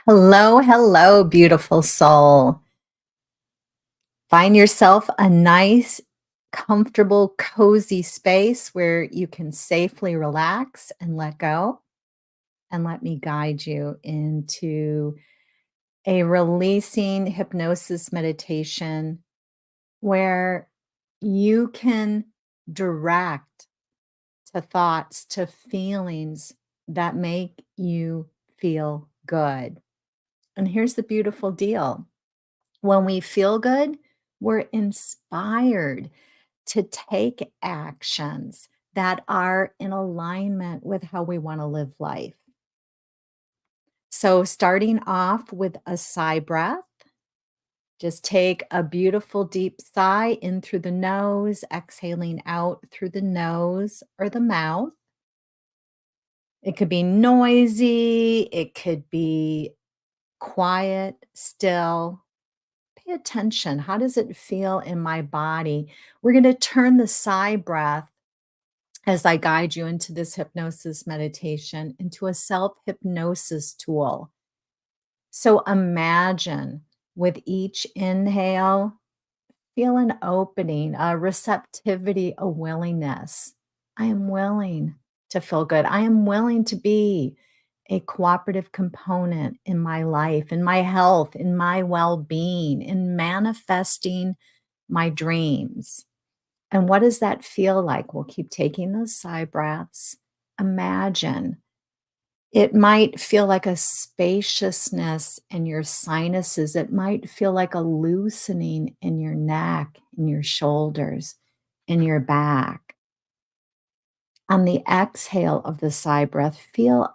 Hello, hello, beautiful soul. Find yourself a nice, comfortable, cozy space where you can safely relax and let go. And let me guide you into a releasing hypnosis meditation where you can direct to thoughts, to feelings that make you feel good. And here's the beautiful deal. When we feel good, we're inspired to take actions that are in alignment with how we want to live life. So, starting off with a sigh breath, just take a beautiful deep sigh in through the nose, exhaling out through the nose or the mouth. It could be noisy, it could be quiet, still. Pay attention. How does it feel in my body? We're going to turn the sigh breath as I guide you into this hypnosis meditation into a self hypnosis tool. So imagine with each inhale, feel an opening, a receptivity, a willingness. I am willing to feel good. I am willing to be a cooperative component in my life, in my health, in my well being, in manifesting my dreams. And what does that feel like? We'll keep taking those sigh breaths. Imagine it might feel like a spaciousness in your sinuses. It might feel like a loosening in your neck, in your shoulders, in your back. On the exhale of the sigh breath, feel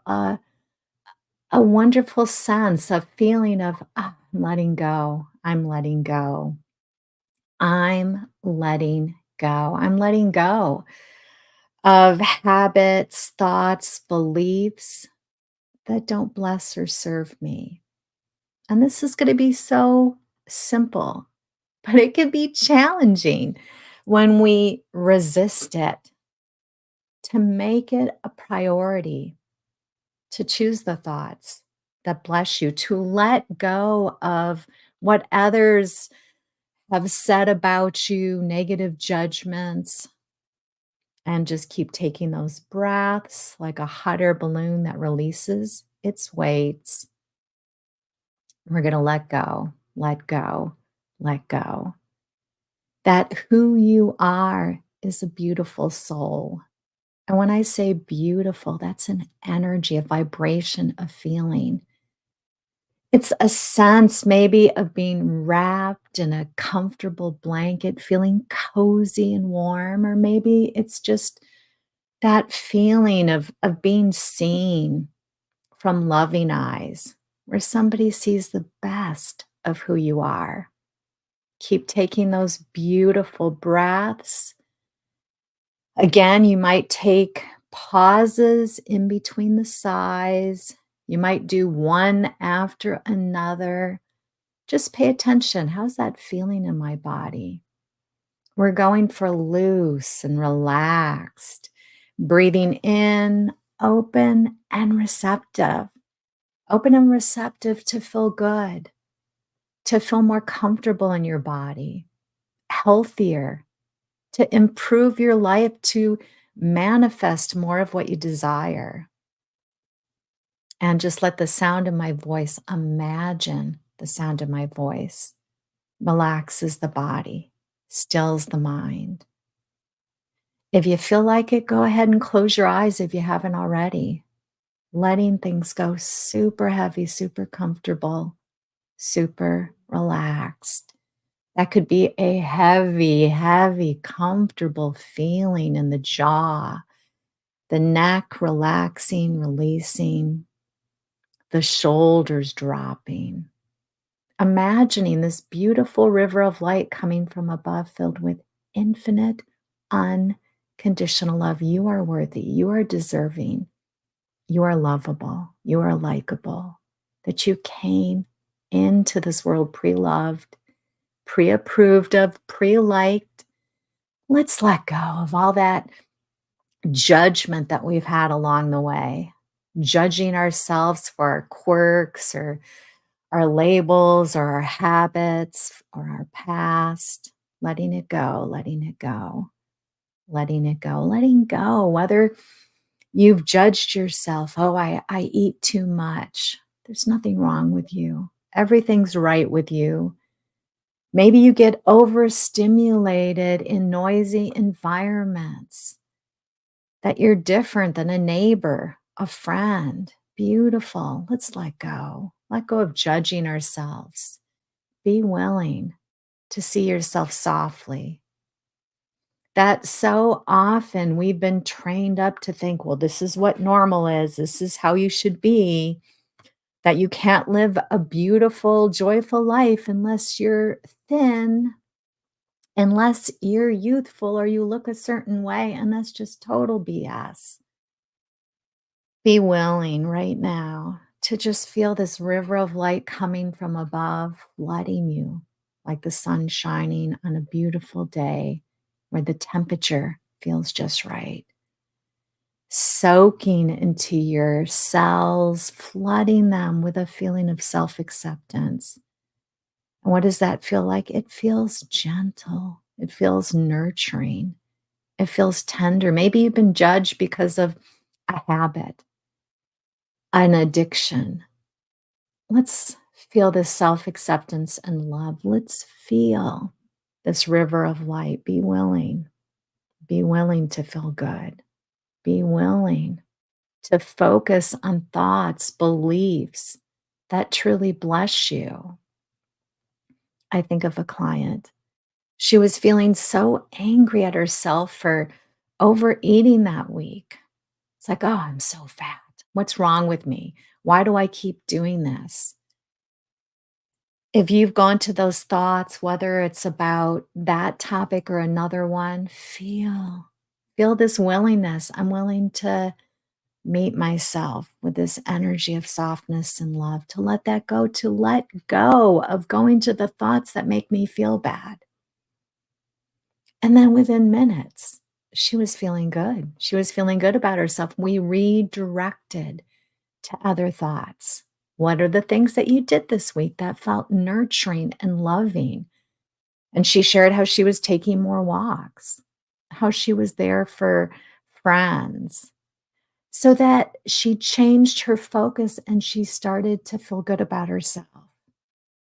a wonderful sense, a feeling of I'm letting go. I'm letting go. I'm letting go. I'm letting go of habits, thoughts, beliefs that don't bless or serve me. And this is going to be so simple, but it can be challenging when we resist it. To make it a priority to choose the thoughts that bless you, to let go of what others have said about you, negative judgments, and just keep taking those breaths like a hot air balloon that releases its weights. We're going to let go, let go, let go. That who you are is a beautiful soul. And when I say beautiful, that's an energy, a vibration, a feeling. It's a sense maybe of being wrapped in a comfortable blanket, feeling cozy and warm, or maybe it's just that feeling of being seen from loving eyes, where somebody sees the best of who you are. Keep taking those beautiful breaths. Again, you might take pauses in between the sighs. You might do one after another. Just pay attention. How's that feeling in my body? We're going for loose and relaxed, breathing in, open and receptive. Open and receptive to feel good, to feel more comfortable in your body, healthier, to improve your life, to manifest more of what you desire. And just let the sound of my voice, imagine the sound of my voice, relaxes the body, stills the mind. If you feel like it, go ahead and close your eyes if you haven't already. Letting things go super heavy, super comfortable, super relaxed. That could be a heavy, heavy, comfortable feeling in the jaw, the neck relaxing, releasing, the shoulders dropping. Imagining this beautiful river of light coming from above, filled with infinite, unconditional love. You are worthy. You are deserving. You are lovable. You are likable. That you came into this world pre loved, pre approved of, pre liked. Let's let go of all that judgment that we've had along the way. judging ourselves for our quirks or our labels or our habits or our past, letting it go, letting it go, letting it go, letting go. Whether you've judged yourself, oh, I eat too much. There's nothing wrong with you. Everything's right with you. Maybe you get overstimulated in noisy environments, that you're different than a neighbor, a friend. Beautiful. Let's let go. Let go of judging ourselves. Be willing to see yourself softly. That so often we've been trained up to think, well, this is what normal is. This is how you should be. That you can't live a beautiful, joyful life unless you're thin, unless you're youthful or you look a certain way. And that's just total BS. Be willing right now to just feel this river of light coming from above, flooding you like the sun shining on a beautiful day where the temperature feels just right. Soaking into your cells, flooding them with a feeling of self acceptance. And what does that feel like? It feels gentle, it feels nurturing, it feels tender. Maybe you've been judged because of a habit, an addiction. Let's feel this self acceptance and love. Let's feel this river of light. Be willing. Be willing to feel good. Be willing to focus on thoughts, beliefs that truly bless you. I think of a client. She was feeling so angry at herself for overeating that week. It's like, oh, I'm so fat. What's wrong with me? Why do I keep doing this? If you've gone to those thoughts, whether it's about that topic or another one, feel this willingness. I'm willing to meet myself with this energy of softness and love, to let that go, to let go of going to the thoughts that make me feel bad. And then within minutes, she was feeling good. She was feeling good about herself. We redirected to other thoughts. What are the things that you did this week that felt nurturing and loving? And she shared how she was taking more walks, how she was there for friends, so that she changed her focus and she started to feel good about herself.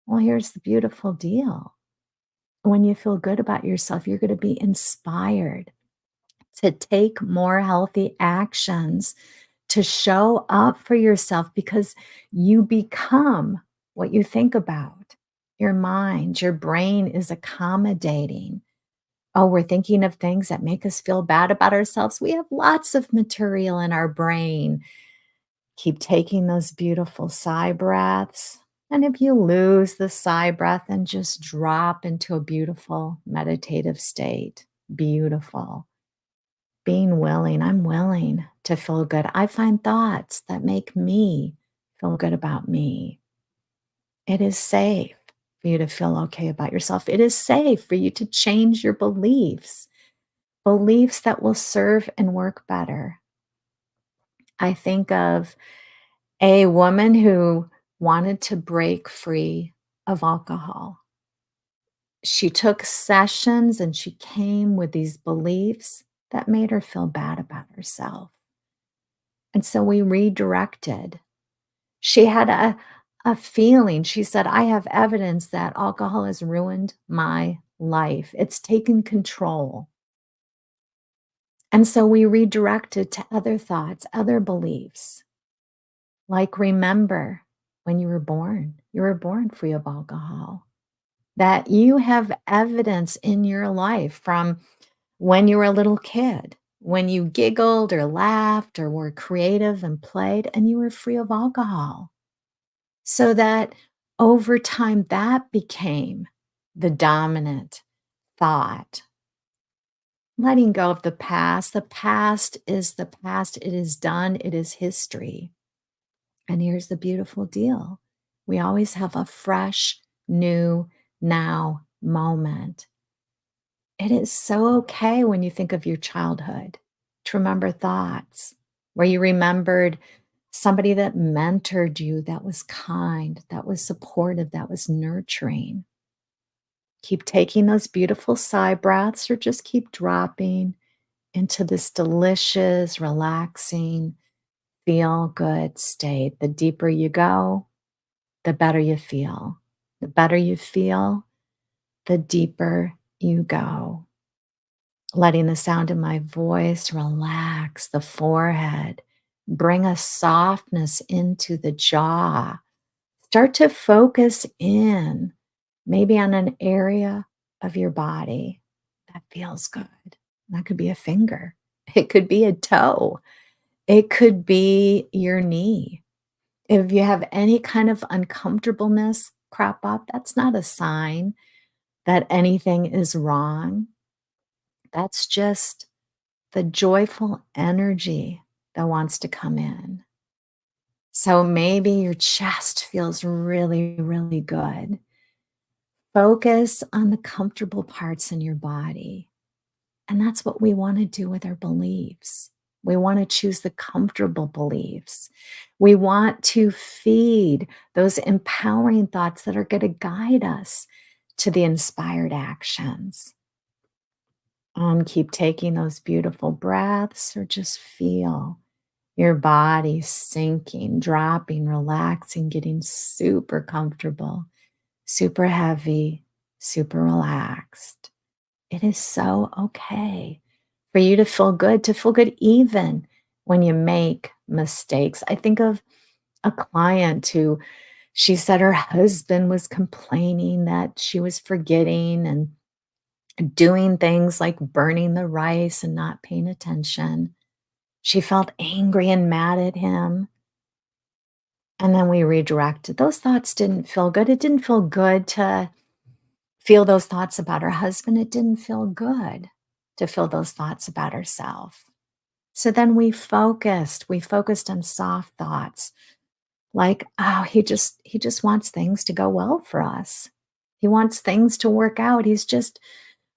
Well, here's the beautiful deal. When you feel good about yourself, you're going to be inspired to take more healthy actions, to show up for yourself because you become what you think about. Your mind, your brain is accommodating. Oh, we're thinking of things that make us feel bad about ourselves. We have lots of material in our brain. Keep taking those beautiful sigh breaths. And if you lose the sigh breath, then just drop into a beautiful meditative state. Beautiful. Being willing, I'm willing to feel good. I find thoughts that make me feel good about me. It is safe for you to feel okay about yourself. It is safe for you to change your beliefs, beliefs that will serve and work better. I think of a woman who wanted to break free of alcohol. She took sessions and she came with these beliefs that made her feel bad about herself. And so we redirected. She had a feeling. She said, I have evidence that alcohol has ruined my life. It's taken control. And so we redirected to other thoughts, other beliefs. Like, remember when you were born free of alcohol, that you have evidence in your life from when you were a little kid, when you giggled or laughed or were creative and played, and you were free of alcohol. So that over time, that became the dominant thought. Letting go of the past. The past is the past. It is done. It is history. And here's the beautiful deal. We always have a fresh, new, now moment. It is so okay when you think of your childhood to remember thoughts where you remembered somebody that mentored you, that was kind, that was supportive, that was nurturing. Keep taking those beautiful sigh breaths or just keep dropping into this delicious, relaxing, feel good state. The deeper you go, the better you feel. The better you feel, the deeper you go. Letting the sound of my voice relax the forehead, bring a softness into the jaw. Start to focus in, maybe on an area of your body that feels good. That could be a finger, it could be a toe, it could be your knee. If you have any kind of uncomfortableness crop up, that's not a sign that anything is wrong. That's just the joyful energy that wants to come in. So maybe your chest feels really, really good. Focus on the comfortable parts in your body. And that's what we want to do with our beliefs. We want to choose the comfortable beliefs. We want to feed those empowering thoughts that are going to guide us to the inspired actions. Keep taking those beautiful breaths or just feel your body sinking, dropping, relaxing, getting super comfortable, super heavy, super relaxed. It is so okay for you to feel good even when you make mistakes. I think of a client who she said her husband was complaining that she was forgetting and doing things like burning the rice and not paying attention. She felt angry and mad at him. And then we redirected. Those thoughts didn't feel good. It didn't feel good to feel those thoughts about her husband. It didn't feel good to feel those thoughts about herself. So then we focused on soft thoughts like, oh, he just wants things to go well for us. He wants things to work out. He's just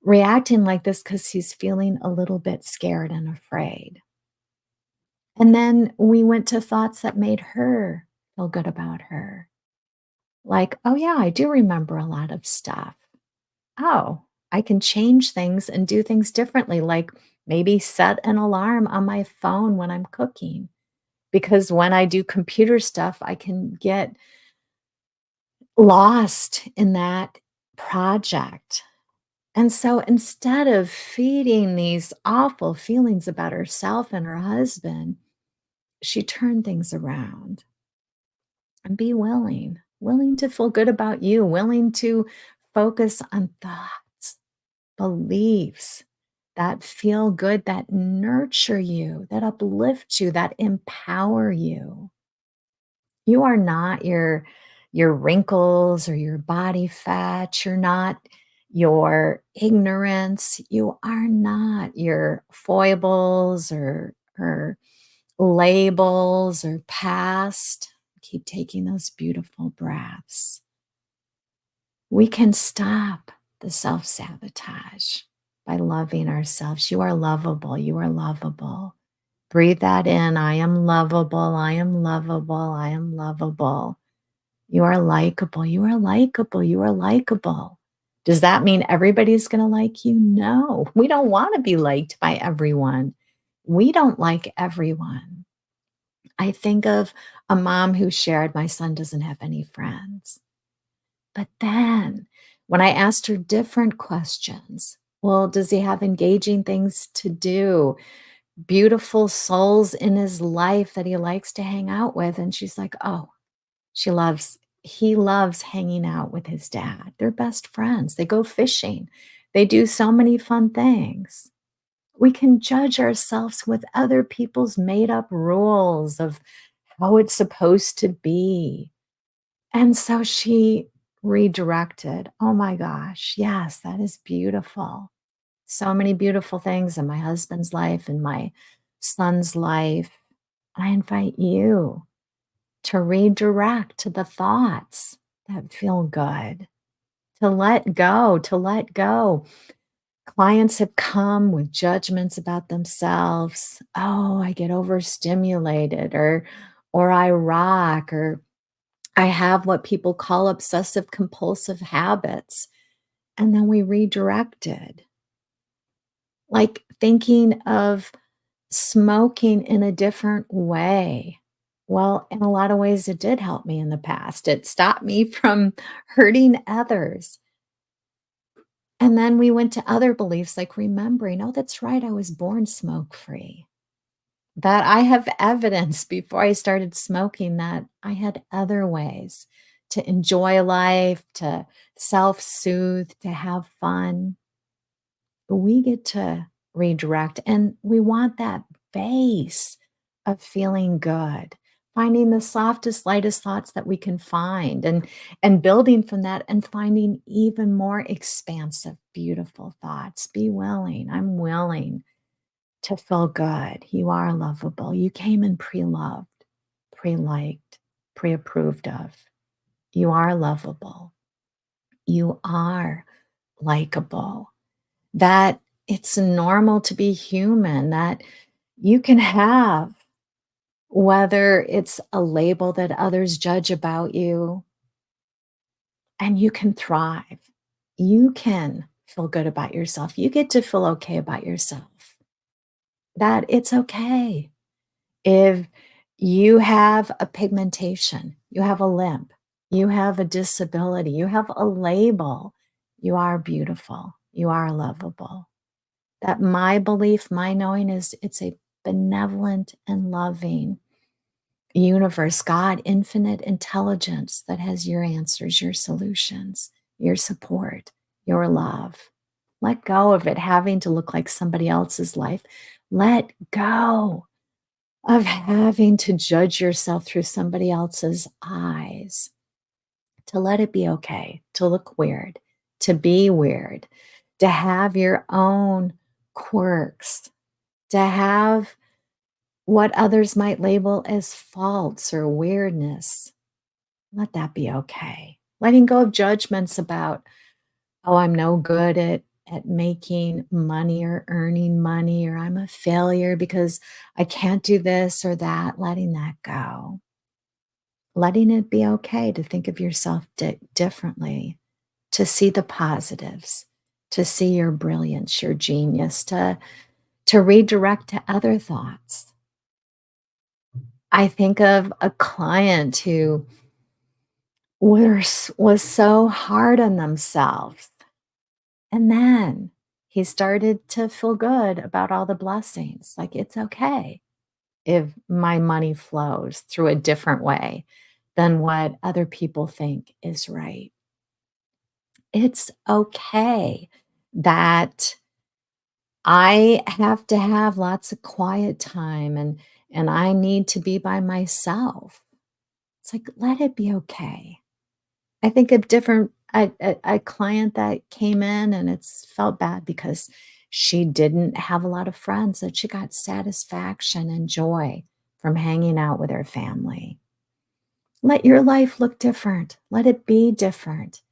reacting like this because he's feeling a little bit scared and afraid. And then we went to thoughts that made her feel good about her. Like, oh, yeah, I do remember a lot of stuff. Oh, I can change things and do things differently, like maybe set an alarm on my phone when I'm cooking. Because when I do computer stuff, I can get lost in that project. And so instead of feeding these awful feelings about herself and her husband, she turned things around and be willing to feel good about you, willing to focus on thoughts, beliefs that feel good, that nurture you, that uplift you, that empower you. You are not your wrinkles or your body fat. You're not your ignorance. You are not your foibles or labels or past. Keep taking those beautiful breaths. We can stop the self sabotage by loving ourselves. You are lovable. You are lovable. Breathe that in. I am lovable. I am lovable. I am lovable. You are likable. You are likable. You are likable. Does that mean everybody's going to like you? No, we don't want to be liked by everyone. We don't like everyone. I think of a mom who shared, my son doesn't have any friends. But then when I asked her different questions, well, does he have engaging things to do? Beautiful souls in his life that he likes to hang out with? And she's like, oh, he loves hanging out with his dad. They're best friends. They go fishing. They do so many fun things. We can judge ourselves with other people's made up rules of how it's supposed to be. And so she redirected. Oh my gosh. Yes, that is beautiful. So many beautiful things in my husband's life, in my son's life. I invite you to redirect to the thoughts that feel good, to let go, to let go. Clients have come with judgments about themselves. Oh, I get overstimulated, or or I rock, or I have what people call obsessive compulsive habits. And then we redirected, like thinking of smoking in a different way. Well, in a lot of ways, it did help me in the past. It stopped me from hurting others. And then we went to other beliefs like remembering, oh, that's right, I was born smoke free. That I have evidence before I started smoking that I had other ways to enjoy life, to self soothe, to have fun. We get to redirect, and we want that base of feeling good, finding the softest, lightest thoughts that we can find, and building from that and finding even more expansive, beautiful thoughts. Be willing. I'm willing to feel good. You are lovable. You came in pre-loved, pre-liked, pre-approved of. You are lovable. You are likable. That it's normal to be human, that you can have, whether it's a label that others judge about you, and you can thrive. You can feel good about yourself. You get to feel okay about yourself. That it's okay. If you have a pigmentation, you have a limp, you have a disability, you have a label, you are beautiful. You are lovable. That my belief, my knowing is it's a benevolent and loving universe, God, infinite intelligence that has your answers, your solutions, your support, your love. Let go of it having to look like somebody else's life. Let go of having to judge yourself through somebody else's eyes, to let it be okay, to look weird, to be weird, to have your own quirks, to have what others might label as faults or weirdness. Let that be okay. Letting go of judgments about, oh, I'm no good at making money or earning money, or I'm a failure because I can't do this or that. Letting that go. Letting it be okay to think of yourself differently, to see the positives, to see your brilliance, your genius, to redirect to other thoughts. I think of a client who was so hard on themselves, and then he started to feel good about all the blessings, like, "It's okay if my money flows through a different way than what other people think is right. It's okay that I have to have lots of quiet time, and I need to be by myself." It's like, let it be okay. I think of different a client that came in and it's felt bad because she didn't have a lot of friends, that she got satisfaction and joy from hanging out with her family. Let your life look different. Let it be different.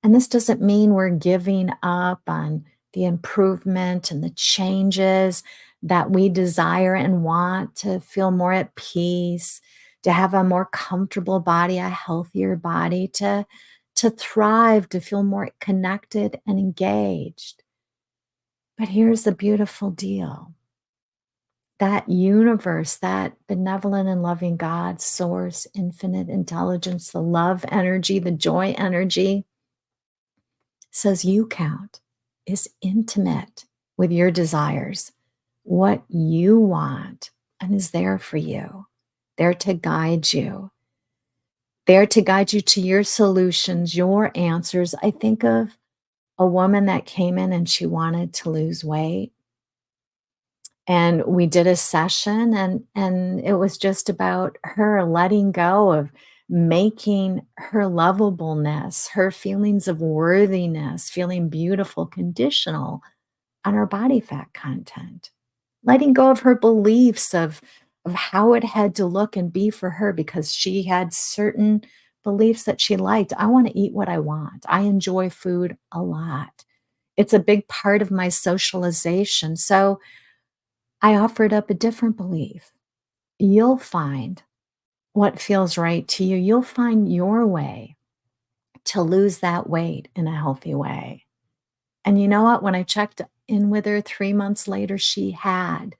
And this doesn't mean we're giving up on the improvement and the changes that we desire and want to feel more at peace, to have a more comfortable body, a healthier body, to thrive, to feel more connected and engaged. But here's the beautiful deal. That universe, that benevolent and loving God, source, infinite intelligence, the love energy, the joy energy, says you count, is intimate with your desires, what you want, and is there for you, there to guide you, there to guide you to your solutions, your answers. I think of a woman that came in and she wanted to lose weight. And we did a session, and it was just about her letting go of making her lovableness, her feelings of worthiness, feeling beautiful, conditional on her body fat content. Letting go of her beliefs of how it had to look and be for her because she had certain beliefs that she liked. I want to eat what I want. I enjoy food a lot. It's a big part of my socialization. So I offered up a different belief. You'll find what feels right to you. You'll find your way to lose that weight in a healthy way. And you know what? When I checked in with her 3 months later, she had.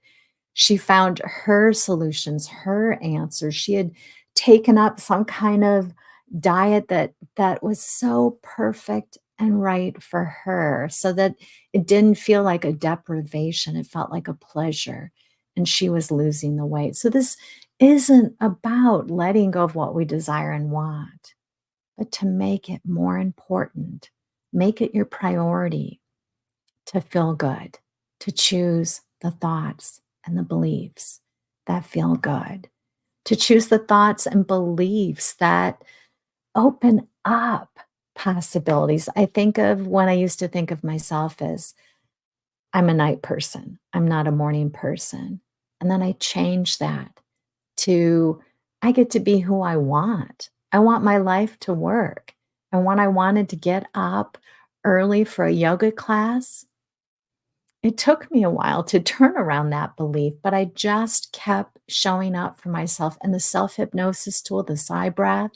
She found her solutions, her answers. She had taken up some kind of diet that was so perfect and right for her, so that it didn't feel like a deprivation, it felt like a pleasure, and she was losing the weight. So this isn't about letting go of what we desire and want, but to make it more important. Make it your priority to feel good, to choose the thoughts and the beliefs that feel good, to choose the thoughts and beliefs that open up possibilities. I think of when I used to think of myself as I'm a night person, I'm not a morning person. And then I changed that to I get to be who I want. I want my life to work. And when I wanted to get up early for a yoga class, it took me a while to turn around that belief, but I just kept showing up for myself. And the self hypnosis tool, the sigh breath,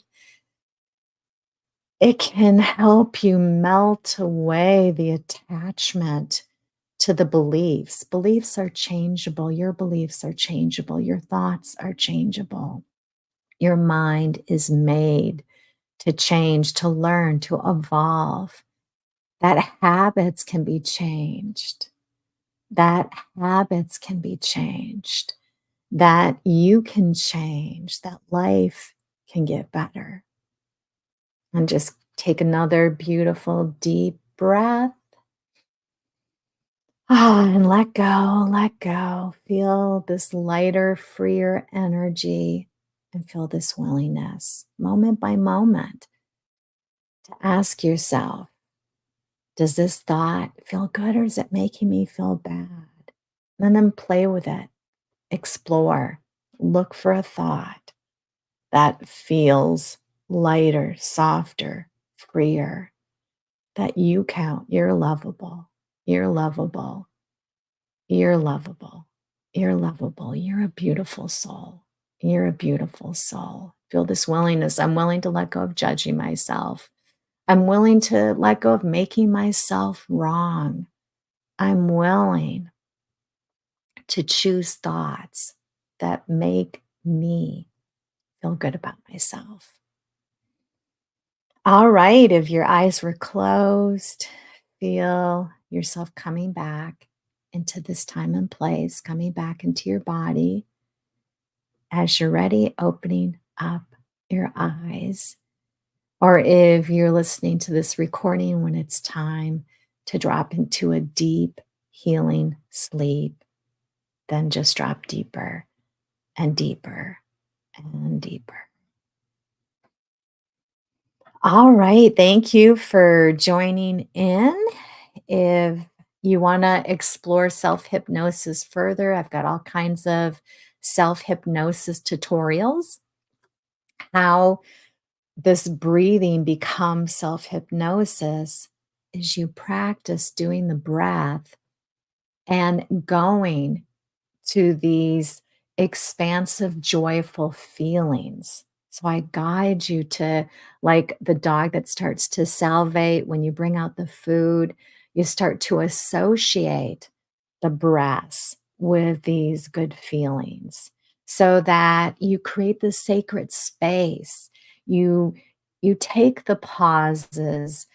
it can help you melt away the attachment to the beliefs. Beliefs are changeable. Your beliefs are changeable. Your thoughts are changeable. Your mind is made to change, to learn, to evolve. That habits can be changed. That habits can be changed, that you can change, that life can get better. And just take another beautiful deep breath. And let go, let go. Feel this lighter, freer energy and feel this willingness moment by moment to ask yourself, does this thought feel good or is it making me feel bad? And then play with it. Explore, look for a thought that feels lighter, softer, freer, that you count. You're lovable. You're lovable. You're lovable. You're lovable. You're a beautiful soul. You're a beautiful soul. Feel this willingness. I'm willing to let go of judging myself. I'm willing to let go of making myself wrong. I'm willing to choose thoughts that make me feel good about myself. All right, if your eyes were closed, feel yourself coming back into this time and place, coming back into your body. As you're ready, opening up your eyes. Or if you're listening to this recording when it's time to drop into a deep, healing sleep, then just drop deeper and deeper and deeper. All right. Thank you for joining in. If you want to explore self hypnosis further, I've got all kinds of self hypnosis tutorials, how this breathing becomes self hypnosis is you practice doing the breath and going to these expansive, joyful feelings. So I guide you to, like the dog that starts to salivate when you bring out the food, you start to associate the breaths with these good feelings so that you create this sacred space. You you take the pauses,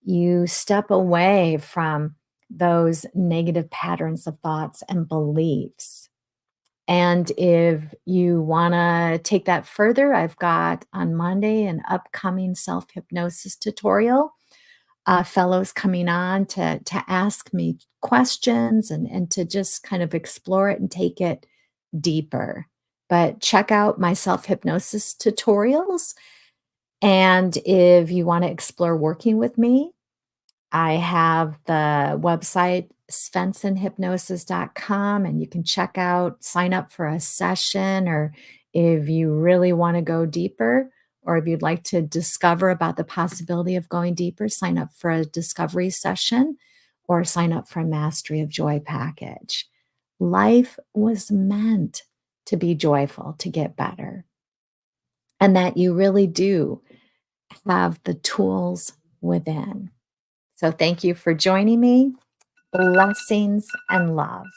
you step away from those negative patterns of thoughts and beliefs. And if you want to take that further, I've got on Monday an upcoming self hypnosis tutorial. Fellows coming on to ask me questions and to just kind of explore it and take it deeper. But check out my self hypnosis tutorials. And if you want to explore working with me, I have the website svensonhypnosis.com, and you can check out, sign up for a session, or if you really want to go deeper, or if you'd like to discover about the possibility of going deeper, sign up for a discovery session or sign up for a Mastery of Joy package. Life was meant to be joyful, to get better. and that you really do have the tools within. So thank you for joining me. Blessings and love.